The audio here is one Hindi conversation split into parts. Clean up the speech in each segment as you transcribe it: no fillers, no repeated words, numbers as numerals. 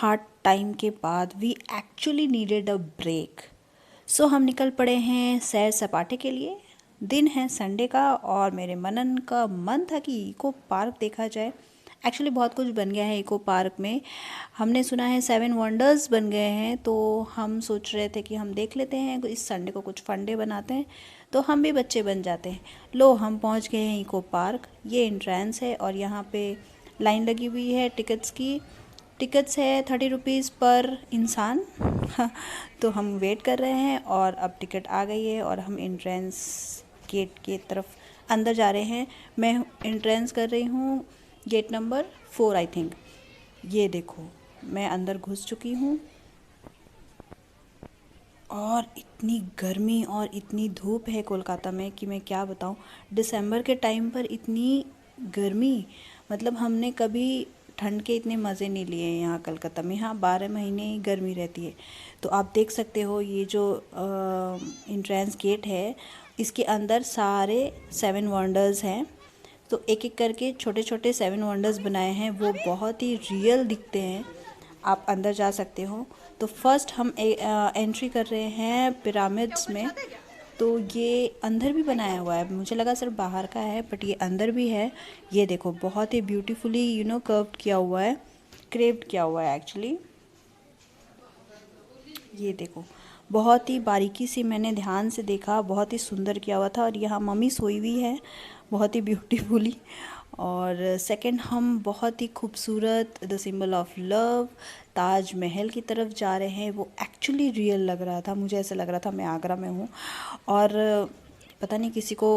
हार्ड टाइम के बाद we actually needed a break. So हम निकल पड़े हैं सैर सपाटे के लिए। दिन है संडे का और मेरे मनन का मन था कि इको पार्क देखा जाए। एक्चुअली बहुत कुछ बन गया है इको पार्क में। हमने सुना है 7 वंडर्स बन गए हैं, तो हम सोच रहे थे कि हम देख लेते हैं, इस संडे को कुछ फंडे बनाते हैं तो हम भी बच्चे बन जाते हैं। लो हम पहुंच गए हैं इको पार्क। ये एंट्रेंस है और यहाँ पे लाइन लगी हुई है टिकट्स की। टिकट्स है 30 रुपीज़ पर इंसान। तो हम वेट कर रहे हैं और अब टिकट आ गई है और हम एंट्रेंस गेट की तरफ अंदर जा रहे हैं। मैं एंट्रेंस कर रही हूँ गेट नंबर 4 आई थिंक। ये देखो मैं अंदर घुस चुकी हूँ और इतनी गर्मी और इतनी धूप है कोलकाता में कि मैं क्या बताऊँ। दिसंबर के टाइम पर इतनी गर्मी, मतलब हमने कभी ठंड के इतने मज़े नहीं लिए हैं यहाँ कलकत्ता में। यहाँ 12 महीने ही गर्मी रहती है। तो आप देख सकते हो ये जो एंट्रेंस गेट है, इसके अंदर सारे 7 वंडर्स हैं। तो एक एक करके छोटे छोटे 7 वंडर्स बनाए हैं, वो बहुत ही रियल दिखते हैं। आप अंदर जा सकते हो। तो फर्स्ट हम एंट्री कर रहे हैं पिरामिड्स में। तो ये अंदर भी बनाया हुआ है, मुझे लगा सिर्फ बाहर का है बट ये अंदर भी है। ये देखो बहुत ही ब्यूटीफुली कर्व्ड किया हुआ है, क्रेव्ड किया हुआ है एक्चुअली। ये देखो बहुत ही बारीकी से मैंने ध्यान से देखा, बहुत ही सुंदर किया हुआ था। और यहाँ मम्मी सोई हुई है बहुत ही ब्यूटीफुली। और सेकंड हम बहुत ही खूबसूरत the symbol of love Taj Mahal की तरफ जा रहे हैं। वो एक्चुअली रियल लग रहा था, मुझे ऐसा लग रहा था मैं आगरा में हूँ। और पता नहीं किसी को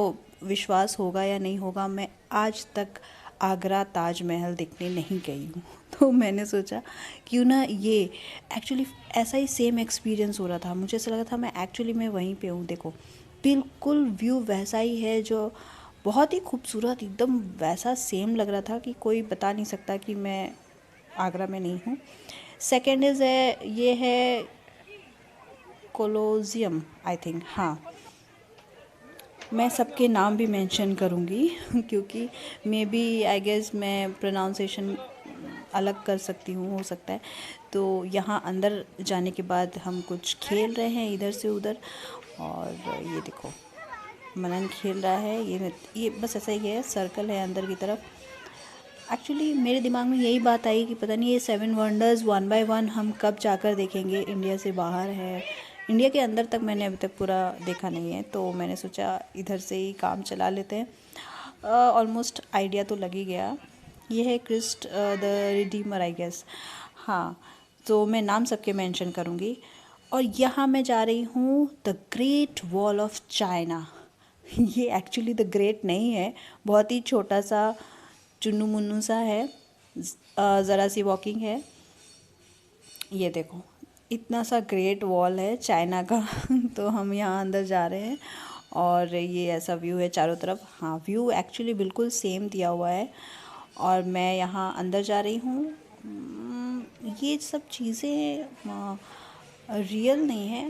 विश्वास होगा या नहीं होगा, मैं आज तक आगरा ताजमहल देखने नहीं गई हूँ। तो मैंने सोचा क्यों ना ये एक्चुअली ऐसा ही सेम एक्सपीरियंस हो रहा था। मुझे ऐसा लगा था मैं एक्चुअली मैं वहीं पे हूँ। देखो बिल्कुल व्यू वैसा ही है, जो बहुत ही खूबसूरत एकदम वैसा सेम लग रहा था कि कोई बता नहीं सकता कि मैं आगरा में नहीं हूँ। सेकेंड इज़ है, ये है कोलोजियम आई थिंक। हाँ, मैं सबके नाम भी मेंशन करूँगी क्योंकि मे बी आई गेस मैं प्रोनाउंसिएशन अलग कर सकती हूँ, हो सकता है। तो यहाँ अंदर जाने के बाद हम कुछ खेल रहे हैं इधर से उधर। और ये देखो मनन खेल रहा है। ये बस ऐसा ही है, सर्कल है अंदर की तरफ। एक्चुअली मेरे दिमाग में यही बात आई कि पता नहीं ये 7 वंडर्स 1 बाय 1 हम कब जाकर देखेंगे। इंडिया से बाहर है, इंडिया के अंदर तक मैंने अभी तक पूरा देखा नहीं है, तो मैंने सोचा इधर से ही काम चला लेते हैं। ऑलमोस्ट आइडिया तो लग ही गया। ये है Christ the Redeemer I guess. हाँ, तो मैं नाम सबके मेंशन करूँगी। और यहाँ मैं जा रही हूँ the great wall of China. ये एक्चुअली द ग्रेट नहीं है, बहुत ही छोटा सा चुन्नू मुन्नू सा है, ज़रा सी वॉकिंग है। ये देखो इतना सा ग्रेट वॉल है चाइना का। तो हम यहाँ अंदर जा रहे हैं और ये ऐसा व्यू है चारों तरफ। हाँ, व्यू एक्चुअली बिल्कुल सेम दिया हुआ है। और मैं यहाँ अंदर जा रही हूँ। ये सब चीज़ें रियल नहीं है,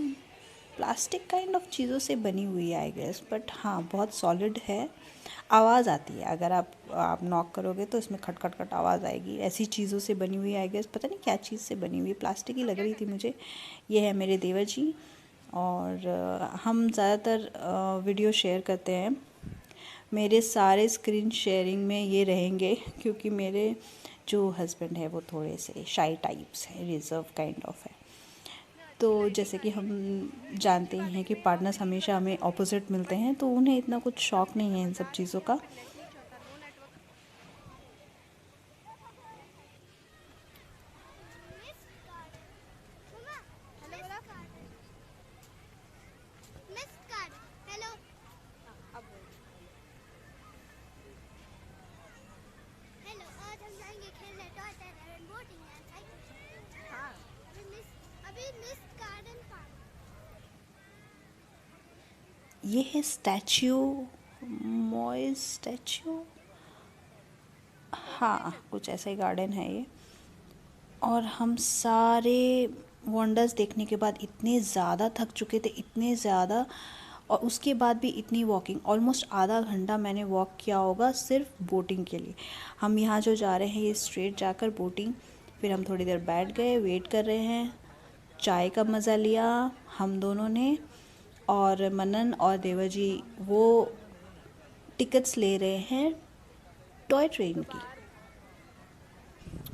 प्लास्टिक काइंड ऑफ चीज़ों से बनी हुई है आई गेस, बट हाँ बहुत सॉलिड है। आवाज़ आती है, अगर आप नॉक करोगे तो इसमें खट खट खट आवाज़ आएगी। ऐसी चीज़ों से बनी हुई है आई गेस, पता नहीं क्या चीज़ से बनी हुई है, प्लास्टिक ही लग रही थी मुझे। ये है मेरे देवर जी। और हम ज़्यादातर वीडियो शेयर करते हैं। मेरे सारे स्क्रीन शेयरिंग में ये रहेंगे क्योंकि मेरे जो हस्बैंड है वो थोड़े से शाई टाइप्स है, रिजर्व काइंड ऑफ है। तो जैसे कि हम जानते ही हैं कि पार्टनर्स हमेशा हमें ऑपोजिट मिलते हैं, तो उन्हें इतना कुछ शौक़ नहीं है इन सब चीज़ों का। ये है स्टैच्यू, मॉइस स्टैच्यू। हाँ, कुछ ऐसा ही गार्डन है ये। और हम सारे वंडर्स देखने के बाद इतने ज़्यादा थक चुके थे, इतने ज़्यादा। और उसके बाद भी इतनी वॉकिंग, ऑलमोस्ट आधा घंटा मैंने वॉक किया होगा सिर्फ बोटिंग के लिए। हम यहाँ जो जा रहे हैं ये स्ट्रेट जाकर बोटिंग फिर हम थोड़ी देर बैठ गए, वेट कर रहे हैं। चाय का मज़ा लिया हम दोनों ने, और मनन और देवर जी वो टिकट्स ले रहे हैं टॉय ट्रेन की।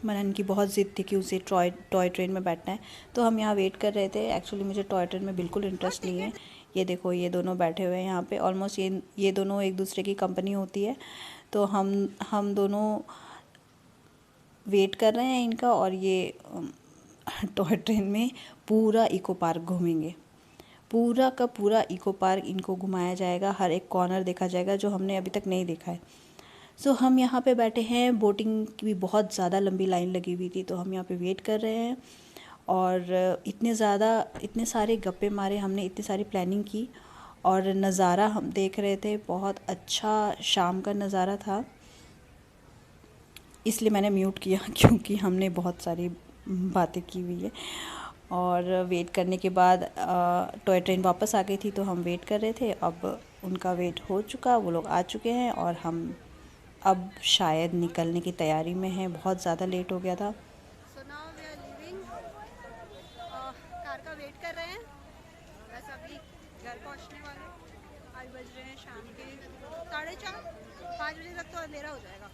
मनन की बहुत ज़िद थी कि उसे टॉय ट्रेन में बैठना है, तो हम यहाँ वेट कर रहे थे। एक्चुअली मुझे टॉय ट्रेन में बिल्कुल इंटरेस्ट नहीं है। ये देखो, ये दोनों बैठे हुए हैं यहाँ पे। ऑलमोस्ट ये दोनों एक दूसरे की कंपनी होती है, तो हम दोनों वेट कर रहे हैं इनका, और ये टॉय ट्रेन में पूरा इको पार्क घूमेंगे। पूरा का पूरा इको पार्क इनको घुमाया जाएगा, हर एक कॉर्नर देखा जाएगा जो हमने अभी तक नहीं देखा है। सो हम यहाँ पे बैठे हैं। बोटिंग की भी बहुत ज़्यादा लंबी लाइन लगी हुई थी, तो हम यहाँ पे वेट कर रहे हैं। और इतने सारे गप्पे मारे हमने, इतनी सारी प्लानिंग की, और नज़ारा हम देख रहे थे। बहुत अच्छा शाम का नज़ारा था, इसलिए मैंने म्यूट किया क्योंकि हमने बहुत सारी बातें की हुई है। और वेट करने के बाद टॉय ट्रेन वापस आ गई थी, तो हम वेट कर रहे थे। अब उनका वेट हो चुका, वो लोग आ चुके हैं, और हम अब शायद निकलने की तैयारी में हैं। बहुत ज़्यादा लेट हो गया था। So now we are living, car का वेट कर रहे हैं। बस अभी घर पहुंचने वाले। आज बज रहे हैं शाम के 4:30, 5 बजे तक तो अंधेरा हो जाएगा।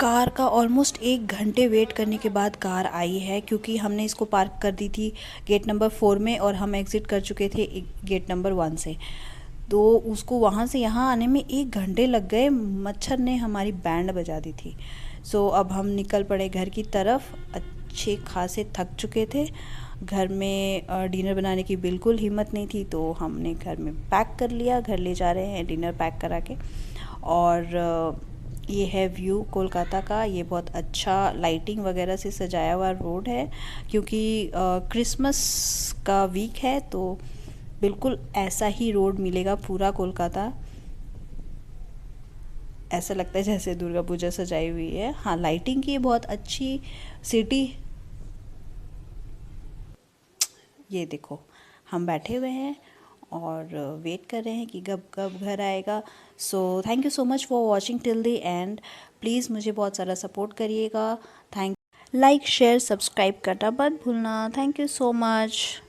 कार का ऑलमोस्ट 1 घंटे वेट करने के बाद कार आई है, क्योंकि हमने इसको पार्क कर दी थी गेट नंबर 4 में, और हम एग्ज़िट कर चुके थे गेट नंबर 1 से। तो उसको वहाँ से यहाँ आने में 1 घंटे लग गए। मच्छर ने हमारी बैंड बजा दी थी। सो अब हम निकल पड़े घर की तरफ। अच्छे खासे थक चुके थे। घर में डिनर बनाने की बिल्कुल हिम्मत नहीं थी, तो हमने घर में पैक कर लिया। घर ले जा रहे हैं डिनर पैक करा के। और ये है व्यू कोलकाता का। ये बहुत अच्छा लाइटिंग वगैरह से सजाया हुआ रोड है, क्योंकि क्रिसमस का वीक है, तो बिल्कुल ऐसा ही रोड मिलेगा पूरा कोलकाता। ऐसा लगता है जैसे दुर्गा पूजा सजाई हुई है। हाँ, लाइटिंग की बहुत अच्छी सिटी। ये देखो, हम बैठे हुए हैं और वेट कर रहे हैं कि कब कब घर आएगा। So thank you so much for watching till the end. Please मुझे बहुत सारा सपोर्ट करिएगा। थैंक लाइक शेयर सब्सक्राइब करना मत भूलना। Thank you so much.